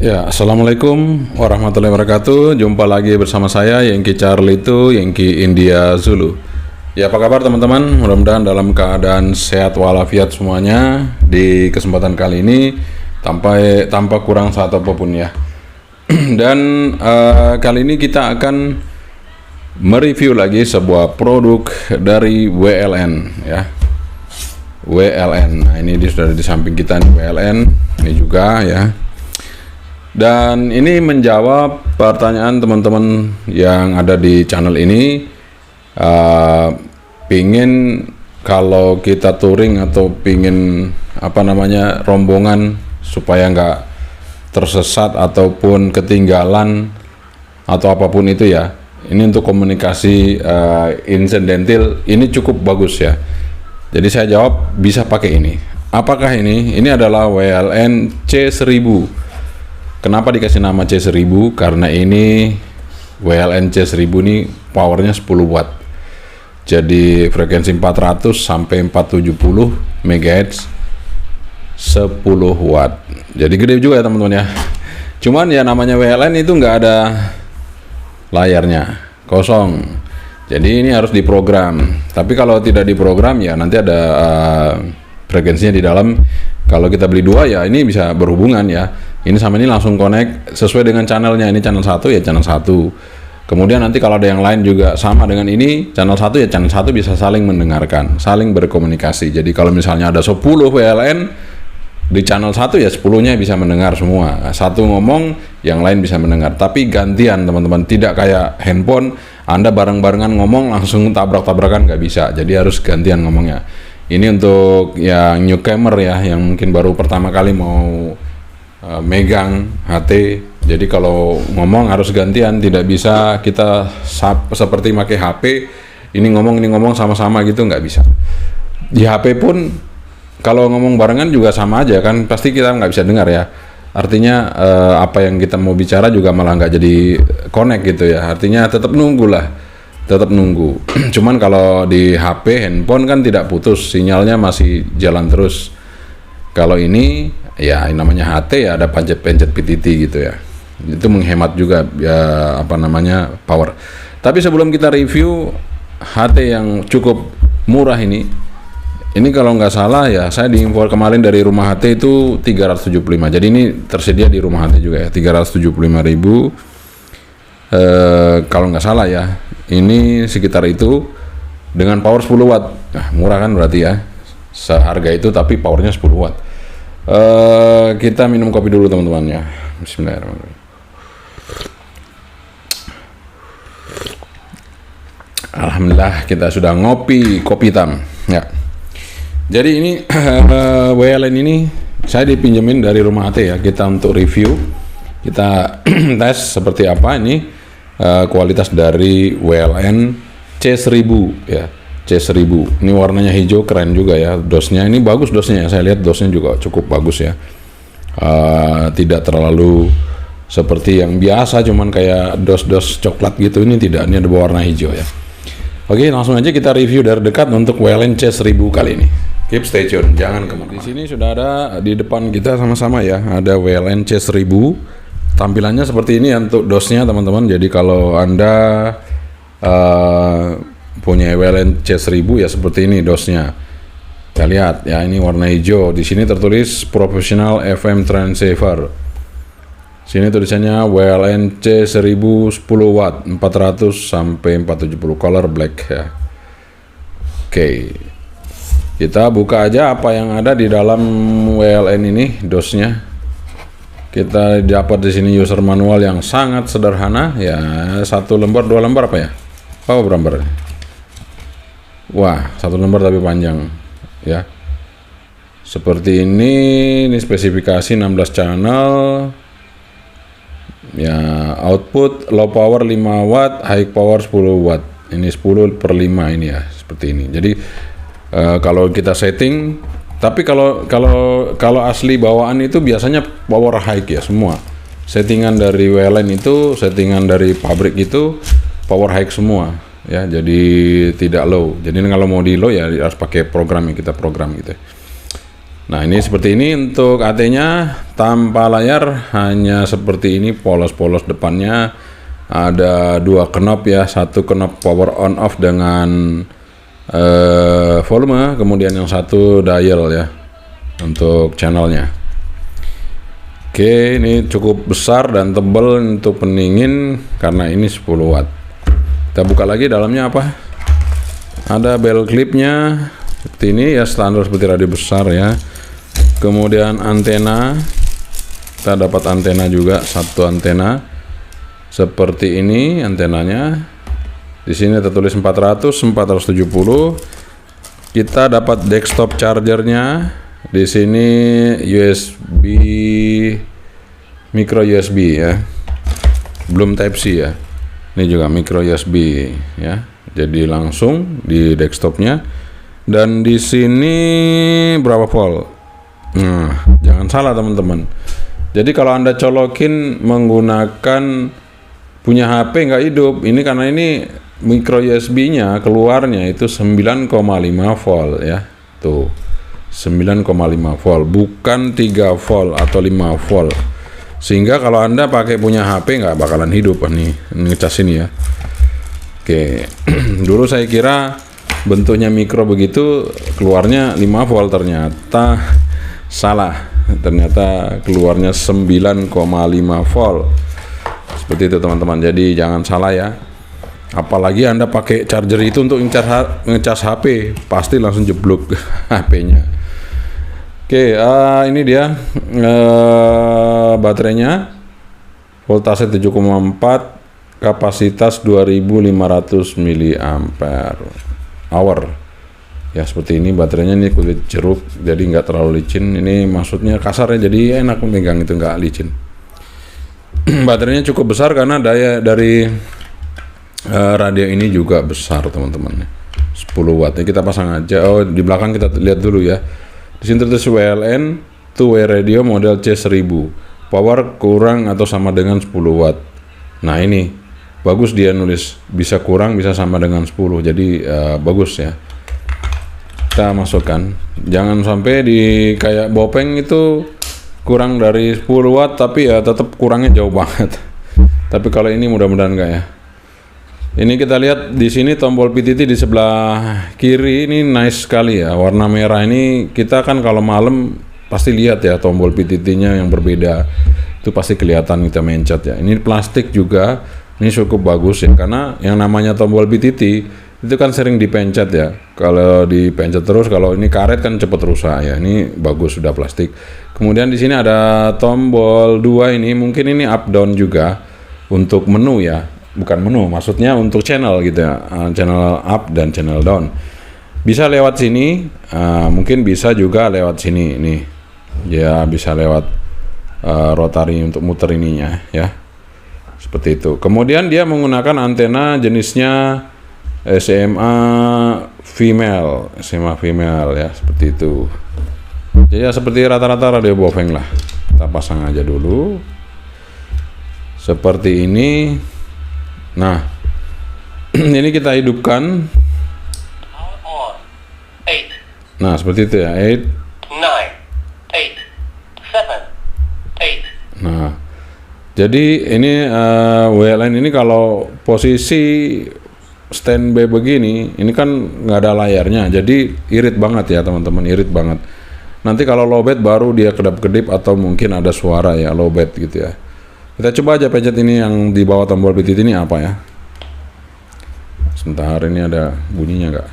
Ya, Assalamualaikum warahmatullahi wabarakatuh. Jumpa lagi bersama saya Yengki Charlie itu Yengki India Zulu. Ya, apa kabar teman-teman? Mudah-mudahan dalam keadaan sehat walafiat semuanya. Di kesempatan kali ini tanpa kurang satu apapun ya. Dan kali ini kita akan mereview lagi sebuah produk dari WLN ya. WLN. Nah, ini sudah di samping kita nih WLN. Ini juga ya. Dan ini menjawab pertanyaan teman-teman yang ada di channel ini. Pingin kalau kita touring atau pingin rombongan supaya nggak tersesat ataupun ketinggalan atau apapun itu ya. Ini untuk komunikasi insidental ini cukup bagus ya. Jadi saya jawab bisa pakai ini. Apakah ini? Ini adalah WLN C1000. Kenapa dikasih nama C1000? Karena ini WLN C1000 ini powernya 10 watt. Jadi frekuensi 400 sampai 470 MHz 10 watt. Jadi gede juga ya teman-teman ya. Cuman ya namanya WLN itu nggak ada layarnya, kosong. Jadi ini harus diprogram. Tapi kalau tidak diprogram ya nanti ada frekuensinya di dalam. Kalau kita beli dua ya ini bisa berhubungan ya. Ini sama ini langsung connect sesuai dengan channelnya. Ini channel 1 ya channel 1. Kemudian nanti kalau ada yang lain juga sama dengan ini, channel 1 ya channel 1 bisa saling mendengarkan, saling berkomunikasi. Jadi kalau misalnya ada 10 WLN di channel 1 ya 10-nya bisa mendengar semua. Satu ngomong, yang lain bisa mendengar. Tapi gantian teman-teman, tidak kayak handphone, Anda bareng-barengan ngomong langsung tabrak-tabrakan nggak bisa. Jadi harus gantian ngomongnya. Ini untuk yang newcomer ya, yang mungkin baru pertama kali mau megang HT. Jadi kalau ngomong harus gantian, tidak bisa kita seperti pakai HP ini ngomong sama-sama gitu, nggak bisa. Di HP pun kalau ngomong barengan juga sama aja kan, pasti kita nggak bisa dengar ya. Artinya apa yang kita mau bicara juga malah nggak jadi connect gitu ya. Artinya tetap nunggu lah, tetap nunggu. Cuman kalau di HP handphone kan tidak putus, sinyalnya masih jalan terus. Kalau ini ya namanya HT ya ada pencet-pencet PTT gitu ya. Itu menghemat juga ya power. Tapi sebelum kita review HT yang cukup murah ini kalau nggak salah ya saya diinfo kemarin dari rumah HT itu 375. Jadi ini tersedia di rumah HT juga ya 375.000. Kalau nggak salah ya ini sekitar itu dengan power 10 watt. Nah, murah kan berarti ya. Seharga itu tapi powernya 10 watt. Kita minum kopi dulu teman-teman ya. Bismillahirrahmanirrahim. Alhamdulillah kita sudah ngopi kopi hitam ya. Jadi ini WLN ini saya dipinjemin dari rumah AT ya. Kita untuk review, kita tes seperti apa ini kualitas dari WLN C1000 ya. C1000 ini warnanya hijau, keren juga ya. Dosnya ini bagus, dosnya ya. Saya lihat dosnya juga cukup bagus ya. Tidak terlalu seperti yang biasa cuman kayak dos coklat gitu. Ini tidak, ini ada warna hijau ya. Oke, langsung aja kita review dari dekat untuk WLN C1000 kali ini. Keep stay tune, jangan kemana. Di sini sudah ada di depan kita sama-sama ya, ada WLN C1000. Tampilannya seperti ini ya untuk dosnya teman-teman. Jadi kalau Anda punya WLN C1000 ya seperti ini dosnya. Kita lihat ya, ini warna hijau. Di sini tertulis Professional FM Transceiver. Sini tulisannya WLN C1000 10 watt 400 sampai 470 color black ya. Oke. Kita buka aja apa yang ada di dalam WLN ini dosnya. Kita dapat di sini user manual yang sangat sederhana ya, 1 lembar 2 lembar apa ya? Oh, berapa lembar? Wah, 1 lembar tapi panjang ya. Seperti ini spesifikasi 16 channel ya, output low power 5 watt, high power 10 watt. Ini 10/5 ini ya, seperti ini. Jadi kalau kita setting, tapi kalau asli bawaan itu biasanya power high ya semua. Settingan dari WLN itu, settingan dari pabrik itu power high semua ya, jadi tidak low. Jadi kalau mau di low ya harus pakai program yang kita program gitu. Nah, ini seperti ini untuk AT-nya, tanpa layar, hanya seperti ini, polos-polos depannya. Ada 2 knob ya, 1 knob power on off dengan volume, kemudian yang satu dial ya untuk channelnya. Oke, ini cukup besar dan tebal untuk pendingin karena ini 10 watt. Kita buka lagi, dalamnya apa? Ada bell clipnya seperti ini ya, standar seperti radio besar ya. Kemudian antena, kita dapat antena juga, 1 antena seperti ini antenanya. Di sini tertulis 470. Kita dapat desktop chargernya. Di sini USB, micro USB ya, belum Type C ya. Ini juga micro USB ya. Jadi langsung di desktopnya. Dan di sini berapa volt? Nah, jangan salah teman-teman. Jadi kalau Anda colokin menggunakan punya HP nggak hidup, ini karena ini micro USB-nya keluarnya itu 9,5 volt ya. Tuh, 9,5 volt, bukan 3 volt atau 5 volt. Sehingga kalau Anda pakai punya HP nggak bakalan hidup nih, ngecas ini ya. Oke, dulu saya kira bentuknya mikro begitu, keluarnya 5 volt, ternyata salah, ternyata keluarnya 9,5 volt. Seperti itu teman-teman, jadi jangan salah ya. Apalagi Anda pakai charger itu untuk ngecas HP, pasti langsung jeblok HP-nya. Oke, ini dia baterainya, voltase 7,4, kapasitas 2500 mAh. Ya seperti ini baterainya, ini kulit jeruk, jadi nggak terlalu licin. Ini maksudnya kasar ya, jadi enak memegang itu, nggak licin. Baterainya cukup besar karena daya dari radio ini juga besar teman-teman. 10 watt. Ini kita pasang aja. Oh, di belakang kita lihat dulu ya. Di sini tertulis WLN two-way radio model C1000. Power kurang atau sama dengan 10 watt. Nah ini bagus, dia nulis bisa kurang bisa sama dengan 10. Jadi bagus ya. Kita masukkan, jangan sampai di kayak Bopeng itu kurang dari 10 watt tapi ya tetap kurangnya jauh banget. Tapi kalau ini mudah-mudahan enggak ya. Ini kita lihat di sini tombol PTT di sebelah kiri ini nice sekali ya, warna merah ini. Kita kan kalau malam pasti lihat ya tombol PTT-nya yang berbeda, itu pasti kelihatan kita mencet ya. Ini plastik juga, ini cukup bagus ya, karena yang namanya tombol PTT itu kan sering dipencet ya. Kalau dipencet terus, kalau ini karet kan cepat rusak ya. Ini bagus sudah plastik. Kemudian di sini ada tombol 2 ini, mungkin ini up down juga untuk menu ya. Bukan menu, maksudnya untuk channel gitu ya. Channel up dan channel down. Bisa lewat sini, mungkin bisa juga lewat sini nih. Ya bisa lewat rotary untuk muter ininya ya. Seperti itu. Kemudian dia menggunakan antena jenisnya SMA female ya, seperti itu. Jadi ya seperti rata-rata radio Bopeng lah. Kita pasang aja dulu seperti ini. Nah ini kita hidupkan. Nah seperti itu ya, 8 9 8 7 8. Nah jadi ini WLN ini kalau posisi standby begini, ini kan nggak ada layarnya, jadi irit banget ya teman-teman, irit banget. Nanti kalau lowbat baru dia kedap-kedip atau mungkin ada suara ya lowbat gitu ya. Kita coba aja pencet ini yang di bawah tombol PTT ini apa ya. Sebentar, ini ada bunyinya nggak?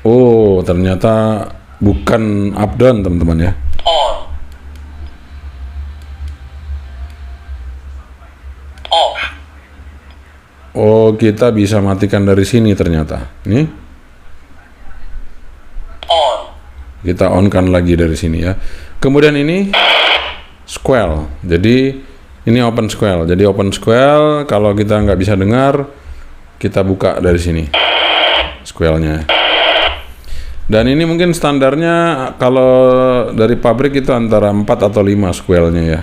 Oh ternyata bukan up down teman-teman ya. Oh, kita bisa matikan dari sini ternyata. Nih. Kita on kan lagi dari sini ya. Kemudian ini squall. Jadi ini open squall. Jadi open squall kalau kita nggak bisa dengar, kita buka dari sini squallnya. Dan ini mungkin standarnya kalau dari pabrik itu antara 4 atau 5 squallnya ya.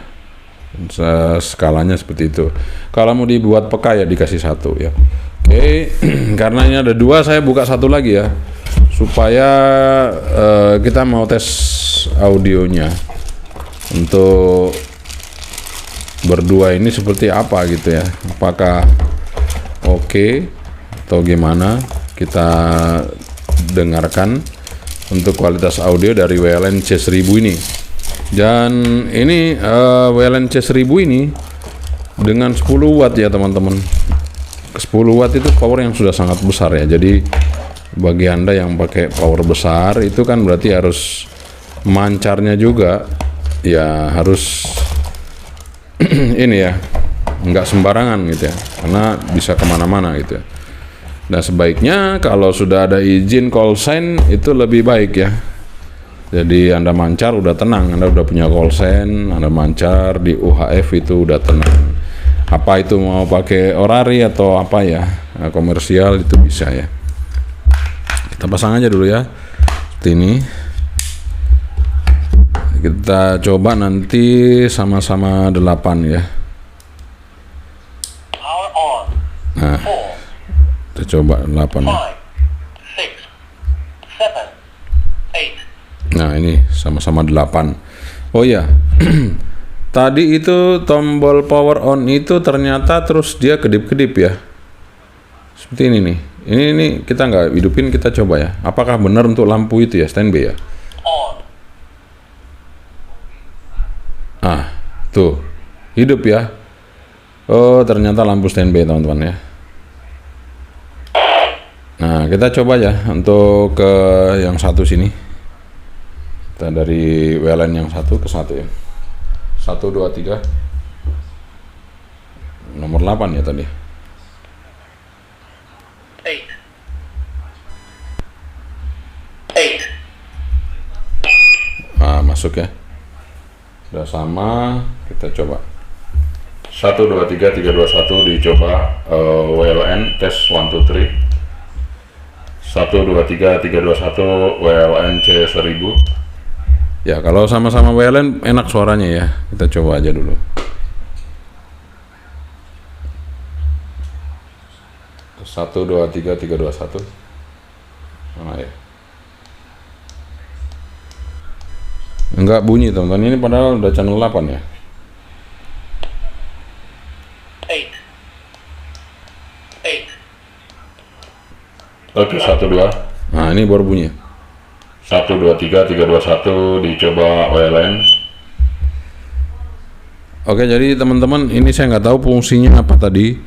Skalanya seperti itu. Kalau mau dibuat peka ya dikasih 1 ya. Oke, karena ini ada 2, saya buka 1 lagi ya supaya kita mau tes audionya untuk berdua ini seperti apa gitu ya, apakah oke atau gimana. Kita dengarkan untuk kualitas audio dari WLN C1000 ini. Dan ini WLN C1000 ini dengan 10 watt ya teman-teman. 10 watt itu power yang sudah sangat besar ya. Jadi bagi Anda yang pakai power besar itu kan berarti harus mancarnya juga ya, harus ini ya, nggak sembarangan gitu ya, karena bisa kemana-mana gitu ya. Nah sebaiknya kalau sudah ada izin call sign itu lebih baik ya. Jadi Anda mancar udah tenang, Anda udah punya call sign, Anda mancar di UHF itu udah tenang. Apa itu mau pakai orari atau apa ya, komersial itu bisa ya. Kita pasang aja dulu ya, seperti ini. Kita coba nanti sama-sama 8 ya. Nah, kita coba 8 ya. Nah ini sama-sama 8. Oh ya, tadi itu tombol power on itu ternyata terus dia kedip-kedip ya. Seperti ini nih. Ini kita nggak hidupin, kita coba ya. Apakah benar untuk lampu itu ya, standby ya? Ah, tuh hidup ya. Oh ternyata lampu standby teman-teman ya. Nah kita coba ya untuk ke yang satu sini. Kita dari WLN yang satu ke satu ya. 1, 2, 3. Nomor 8 ya tadi. 8. Ah masuk ya. Udah sama, kita coba 1, 2, 3, 3, 2, 1 dicoba. WLN tes 1, 2, 3 1, 2, 3, 3, 2, 1 WLN C1000 ya. Kalau sama-sama WLN enak suaranya ya, kita coba aja dulu. 1, 2, 3, 3, 2, 1 mana ya, enggak bunyi teman-teman, ini padahal udah channel 8 ya. 8. Oke 1, 2. Nah ini baru bunyi 1, 2, 3, 3, 2, 1 dicoba WLN. Oke jadi teman-teman ini saya nggak tahu fungsinya apa tadi,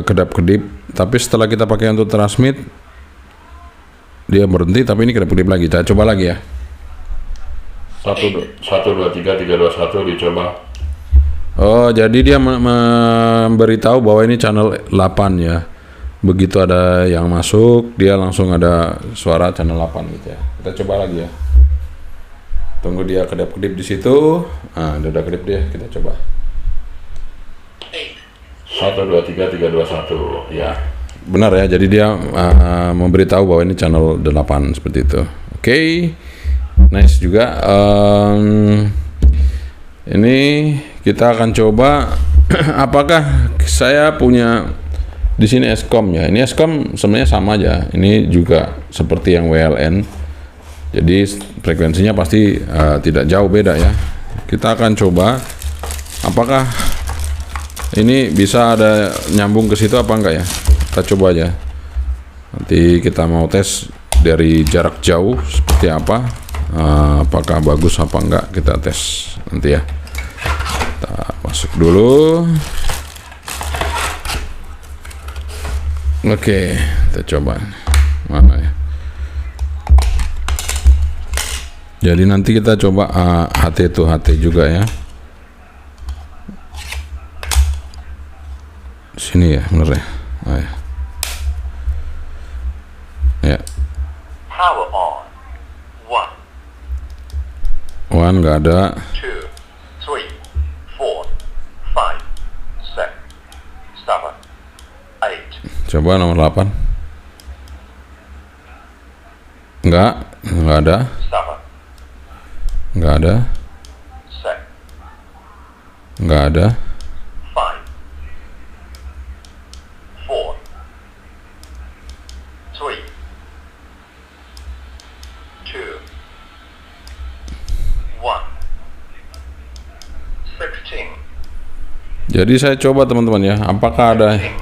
kedap-kedip, tapi setelah kita pakai untuk transmit dia berhenti, tapi ini kedap-kedip lagi. Kita coba lagi ya. 1, 2, 3, 3, 2, 1 dicoba. Oh jadi dia memberitahu bahwa ini channel 8 ya. Begitu ada yang masuk dia langsung ada suara channel 8 gitu ya. Kita coba lagi ya, tunggu dia kedap-kedip di situ. Nah udah kedip dia, kita coba 1, 2, 3, 3, 2, 1 ya, benar ya. Jadi dia memberitahu bahwa ini channel 8 seperti itu. Oke, nice juga. Ini kita akan coba apakah saya punya di sini Eskom ya. Ini Eskom sebenarnya sama aja. Ini juga seperti yang WLN. Jadi frekuensinya pasti tidak jauh beda ya. Kita akan coba apakah ini bisa ada nyambung ke situ apa enggak ya. Kita coba aja. Nanti kita mau tes dari jarak jauh seperti apa. Apakah bagus apa enggak, kita tes nanti ya. Kita masuk dulu. Oke, kita coba mana ya. Jadi nanti kita coba HT to HT juga ya. Sini ya, bener ya. Oh, ya. Ya. Power on. 1. 1 nggak ada. 2, 3, 4, 5, 6, 7, 8. Coba nomor 8. Enggak ada. 7, Enggak ada. 6, Enggak ada. 5, 4, 3, Jadi saya coba teman-teman ya, apakah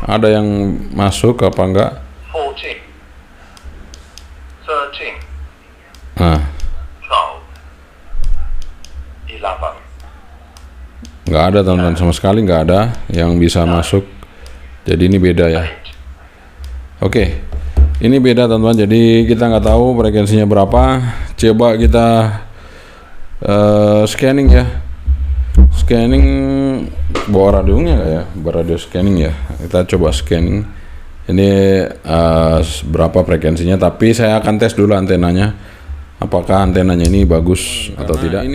ada yang masuk apa enggak? 14, 13, Nah, 12, 11, nggak ada teman-teman, sama sekali nggak ada yang bisa masuk. Jadi ini beda ya. 8, Oke, ini beda teman-teman. Jadi kita nggak tahu frekuensinya berapa. Coba kita scanning ya. Scanning bawa radionya nggak ya? Bawa radio scanning ya. Kita coba scanning. Ini berapa frekuensinya? Tapi saya akan tes dulu antenanya. Apakah antenanya ini bagus atau tidak?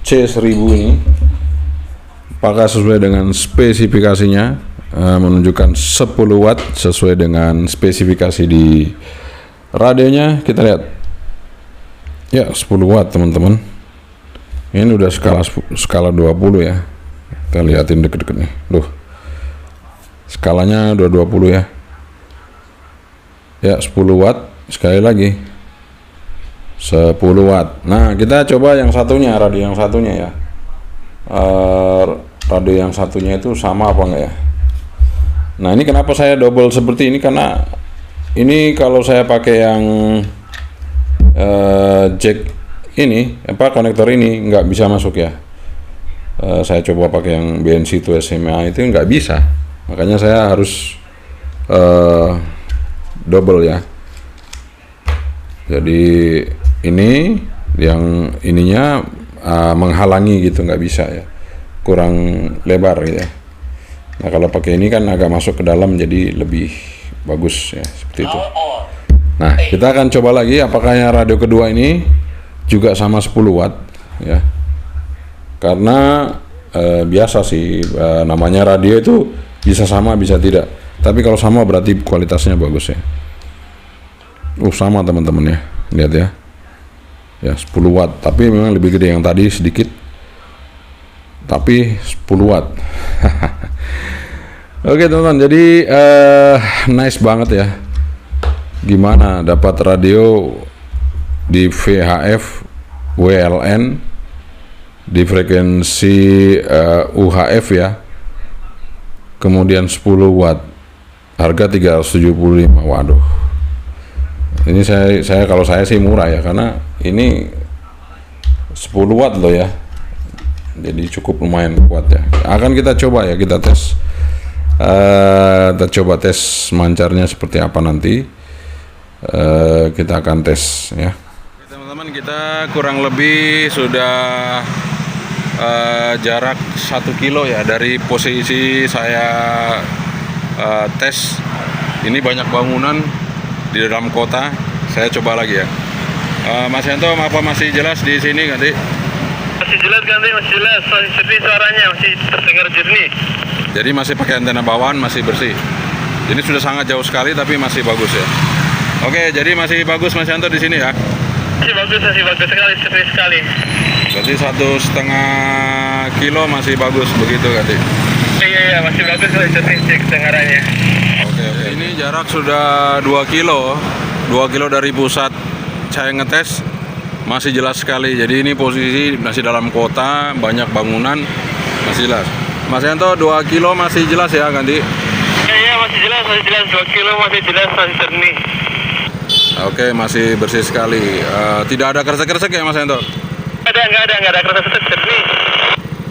C1000 ini, apakah sesuai dengan spesifikasinya, menunjukkan 10 watt sesuai dengan spesifikasi di radionya. Kita lihat ya, 10 watt teman-teman. Ini udah skala 20 ya. Kita liatin deket-deket nih. Duh, skalanya udah 20 ya. Ya, 10 watt. Sekali lagi 10 watt. Nah, kita coba yang satunya, radio yang satunya ya. Radio yang satunya itu sama apa enggak ya? Nah, ini kenapa saya double seperti ini, karena ini kalau saya pakai yang jack ini, konektor ini nggak bisa masuk ya. Saya coba pakai yang BNC to SMA itu nggak bisa, makanya saya harus double ya. Jadi ini yang ininya menghalangi gitu, nggak bisa ya, kurang lebar gitu ya. Nah, kalau pakai ini kan agak masuk ke dalam, jadi lebih bagus ya, seperti itu. Nah, kita akan coba lagi apakah yang radio kedua ini juga sama 10 watt ya. Karena biasa sih, namanya radio itu bisa sama bisa tidak. Tapi kalau sama berarti kualitasnya bagus ya. Sama teman-teman ya, lihat ya. Ya, 10 watt, tapi memang lebih gede yang tadi sedikit. Tapi 10 watt. Oke teman-teman, jadi nice banget ya. Gimana dapat radio di VHF WLN di frekuensi UHF ya. Kemudian 10 watt. Harga 375. Waduh. Ini saya kalau saya sih murah ya, karena ini 10 watt loh ya. Jadi cukup lumayan kuat ya. Akan kita coba ya, kita tes. Kita coba tes mancarnya seperti apa nanti. Kita akan tes ya. Teman-teman, kita kurang lebih sudah jarak 1 kilo ya dari posisi saya tes. Ini banyak bangunan di dalam kota. Saya coba lagi ya. Mas Yanto, apa masih jelas di sini Ganti? Masih jelas Ganti, masih jelas, masih jernih suaranya, masih terdengar jernih. Jadi masih pakai antena bawaan, masih bersih. Ini sudah sangat jauh sekali tapi masih bagus ya. Oke, jadi masih bagus Mas Yanto di sini ya. Masih bagus sekali, jernih sekali. Berarti 1,5 kilo masih bagus begitu Ganti? Iya, masih bagus, masih jernih kedengarannya. Oke. Ini jarak sudah 2 kilo. 2 kilo dari pusat saya ngetes, masih jelas sekali. Jadi ini posisi masih dalam kota, banyak bangunan, masih jelas. Mas Yanto, 2 kilo masih jelas ya Ganti? Iya, masih jelas 2 kilo masih jelas, masih jernih. Oke, masih bersih sekali. Tidak ada kresek-kresek ya Mas Yanto? Nggak ada kresek, jernih.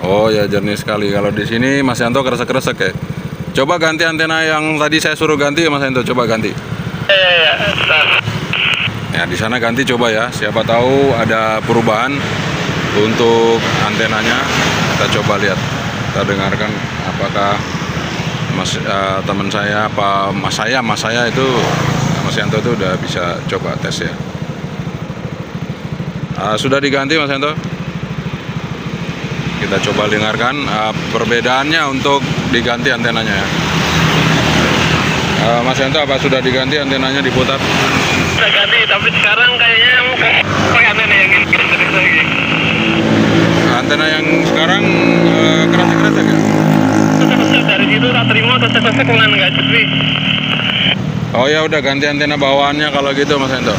Oh ya, jernih sekali. Kalau di sini Mas Yanto kresek-kresek ya. Coba ganti antena yang tadi saya suruh ganti ya Mas Yanto, coba ganti. Iya. Ya, di sana ganti coba ya. Siapa tahu ada perubahan untuk antenanya. Kita coba lihat. Kita dengarkan apakah teman saya apa mas saya itu Mas Yanto itu udah bisa coba tes ya. Sudah diganti Mas Yanto? Kita coba dengarkan perbedaannya untuk diganti antenanya ya. Mas Yanto, apa sudah diganti antenanya, diputar? Sudah ganti, tapi sekarang kayaknya pakai antena yang ini lagi. Antena yang sekarang kresek-kresek ya? Dari situ tak terima, kresek-kresek nggak jernih. Oh ya udah, ganti antena bawaannya kalau gitu Mas Yanto.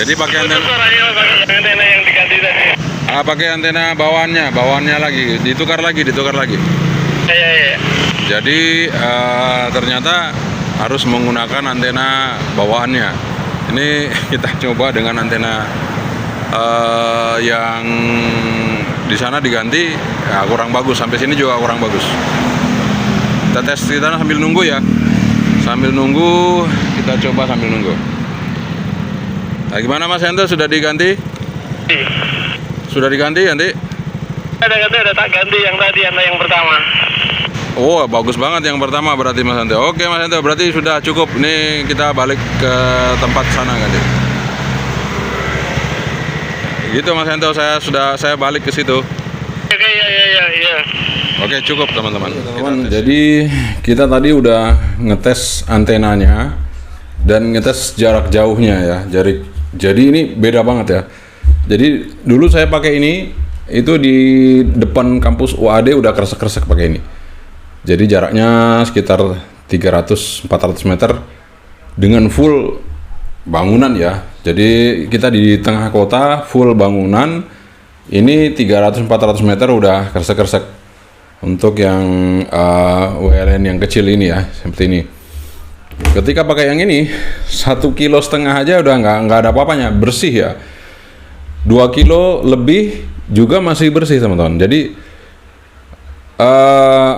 Jadi pakai antena. Suaranya pakai antena yang diganti tadi. Pakai antena bawaannya lagi, ditukar lagi. Iya. Jadi ternyata harus menggunakan antena bawaannya. Ini kita coba dengan antena yang di sana diganti, ya kurang bagus. Sampai sini juga kurang bagus. Kita tes di sana sambil nunggu ya. Sambil nunggu, kita coba sambil nunggu. Nah, gimana Mas Yanto, sudah diganti? Sudah diganti Yanti? Ada tak ganti yang tadi, yang pertama. Oh, bagus banget yang pertama berarti Mas Yanto. Oke Mas Yanto, berarti sudah cukup. Nih kita balik ke tempat sana Ganti. gitu Mas Hento, saya balik ke situ. Oke, ya. Oke, cukup teman-teman. Jadi kita tadi udah ngetes antenanya dan ngetes jarak jauhnya ya. Jadi ini beda banget ya. Jadi dulu saya pakai ini itu di depan kampus UAD udah kresek-kresek pakai ini. Jadi jaraknya sekitar 300-400 meter dengan full bangunan ya. Jadi kita di tengah kota full bangunan. Ini 300-400 meter udah kresek-kresek. Untuk yang WLN yang kecil ini ya, seperti ini. Ketika pakai yang ini 1,5 kilo aja udah nggak ada apa-apanya, bersih ya. 2 kilo lebih juga masih bersih teman-teman. Jadi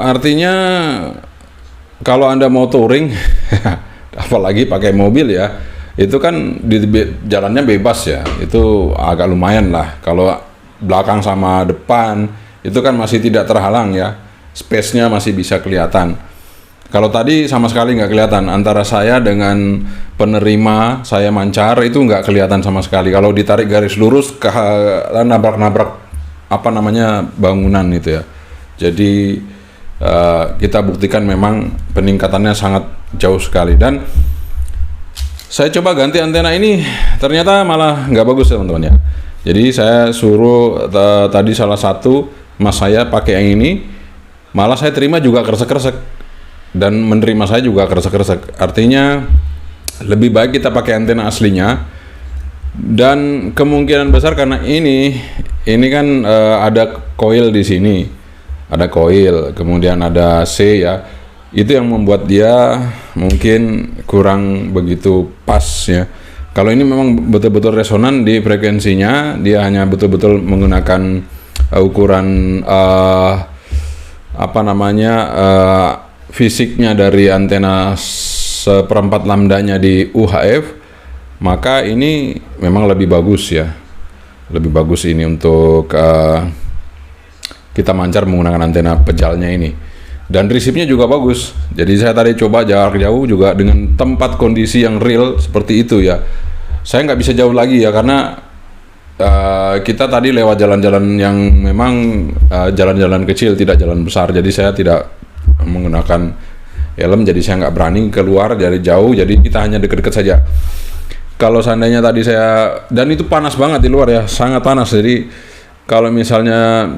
artinya kalau Anda mau touring apalagi pakai mobil ya, itu kan di jalannya bebas ya, itu agak lumayan lah. Kalau belakang sama depan itu kan masih tidak terhalang ya, space-nya masih bisa kelihatan. Kalau tadi sama sekali nggak kelihatan, antara saya dengan penerima saya mancar itu nggak kelihatan sama sekali. Kalau ditarik garis lurus ke nabrak-nabrak apa namanya bangunan itu ya. Jadi kita buktikan memang peningkatannya sangat jauh sekali. Dan saya coba ganti antena ini, ternyata malah nggak bagus teman-teman ya. Jadi saya suruh tadi salah satu mas saya pakai yang ini, malah saya terima juga kresek-kresek dan menerima saya juga kresek-kresek. Artinya lebih baik kita pakai antena aslinya. Dan kemungkinan besar karena ini kan ada coil di sini, ada coil, kemudian ada C ya. Itu yang membuat dia mungkin kurang begitu pas ya. Kalau ini memang betul-betul resonan di frekuensinya, dia hanya betul-betul menggunakan ukuran fisiknya dari antena 1/4 lambdanya di UHF, maka ini memang lebih bagus ya, lebih bagus ini untuk kita mancar menggunakan antena pejalnya ini. Dan resipnya juga bagus. Jadi saya tadi coba jarak jauh juga dengan tempat kondisi yang real seperti itu ya. Saya nggak bisa jauh lagi ya, karena kita tadi lewat jalan-jalan yang memang jalan-jalan kecil, tidak jalan besar. Jadi saya tidak menggunakan helm, jadi saya nggak berani keluar dari jauh. Jadi kita hanya dekat-dekat saja. Kalau seandainya tadi dan itu panas banget di luar ya, sangat panas. Jadi kalau misalnya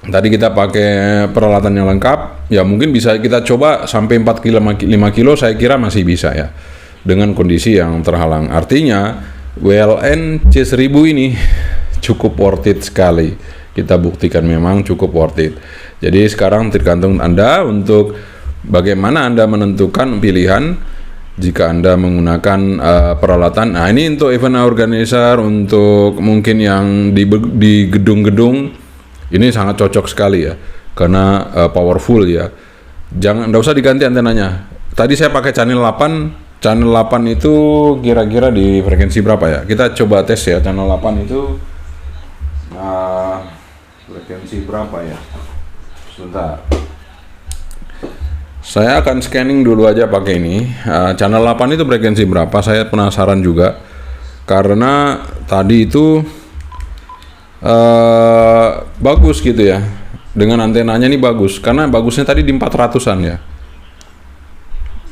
tadi kita pakai peralatan yang lengkap, ya mungkin bisa kita coba sampai 4 kilo, 5 kilo saya kira masih bisa ya, dengan kondisi yang terhalang. Artinya WLN C1000 ini cukup worth it sekali. Kita buktikan memang cukup worth it. Jadi sekarang tergantung Anda untuk bagaimana Anda menentukan pilihan jika Anda menggunakan peralatan. Nah, ini untuk event organizer, untuk mungkin yang di gedung-gedung, ini sangat cocok sekali ya, karena powerful ya. Nggak usah diganti antenanya. Tadi saya pakai channel 8. Channel 8 itu kira-kira di frekuensi berapa ya? Kita coba tes ya, channel 8 itu frekuensi berapa ya? Sebentar. Saya akan scanning dulu aja pakai ini. Channel 8 itu frekuensi berapa? Saya penasaran juga. Karena tadi itu bagus gitu ya. Dengan antenanya ini bagus. Karena bagusnya tadi di 400-an ya.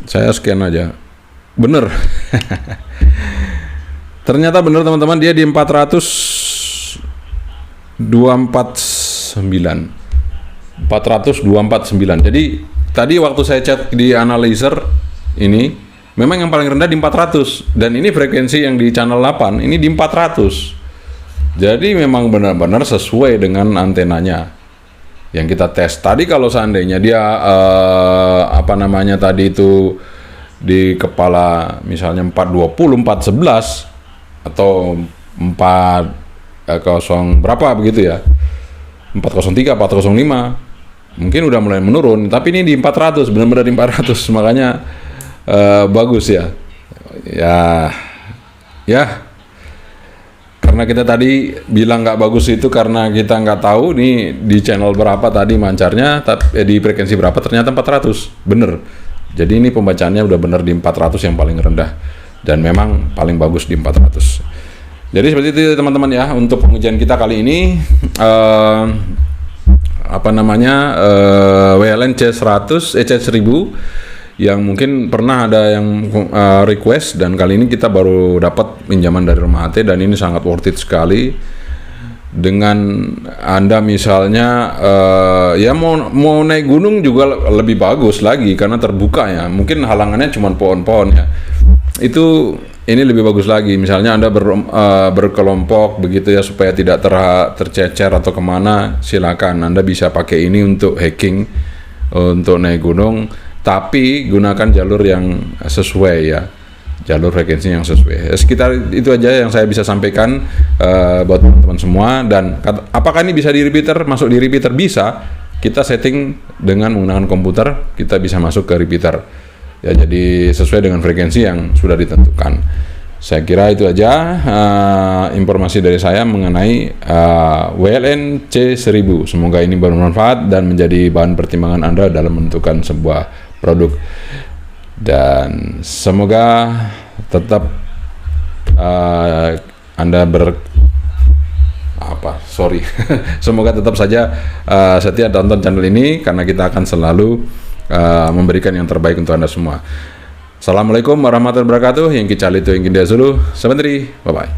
Saya scan aja. Bener. Ternyata bener teman-teman, dia di 400.249. Jadi tadi waktu saya chat di analyzer ini memang yang paling rendah di 400, dan ini frekuensi yang di channel 8 ini di 400. Jadi memang benar-benar sesuai dengan antenanya yang kita tes. Tadi kalau seandainya dia tadi itu di kepala misalnya 420, 411 atau 4 berapa begitu ya, 403, 405 mungkin udah mulai menurun, tapi ini di 400, benar-benar di 400, makanya bagus ya. Karena kita tadi bilang nggak bagus itu karena kita nggak tahu nih di channel berapa tadi mancarnya, di frekuensi berapa, ternyata 400, bener. Jadi ini pembacaannya udah bener di 400 yang paling rendah, dan memang paling bagus di 400. Jadi seperti itu teman-teman ya untuk pengujian kita kali ini. WLN C100 C1000 yang mungkin pernah ada yang request, dan kali ini kita baru dapat pinjaman dari rumah HT, dan ini sangat worth it sekali. Dengan Anda misalnya ya mau naik gunung juga lebih bagus lagi karena terbuka ya, mungkin halangannya cuma pohon-pohon ya, itu ini lebih bagus lagi. Misalnya Anda berkelompok begitu ya, supaya tidak tercecer atau kemana, silakan Anda bisa pakai ini untuk hiking, untuk naik gunung, tapi gunakan jalur yang sesuai ya, jalur frekuensi yang sesuai. Sekitar itu aja yang saya bisa sampaikan buat teman-teman semua. Dan apakah ini bisa di repeater? Masuk di repeater bisa. Kita setting dengan menggunakan komputer, kita bisa masuk ke repeater. Ya, jadi sesuai dengan frekuensi yang sudah ditentukan. Saya kira itu aja informasi dari saya mengenai WLN C1000. Semoga ini bermanfaat dan menjadi bahan pertimbangan Anda dalam menentukan sebuah produk. Dan semoga tetap semoga tetap saja setia tonton channel ini, karena kita akan selalu memberikan yang terbaik untuk Anda semua. Assalamualaikum warahmatullahi wabarakatuh. Yang kicali itu yang kindia Zulu. Sebentar, bye bye.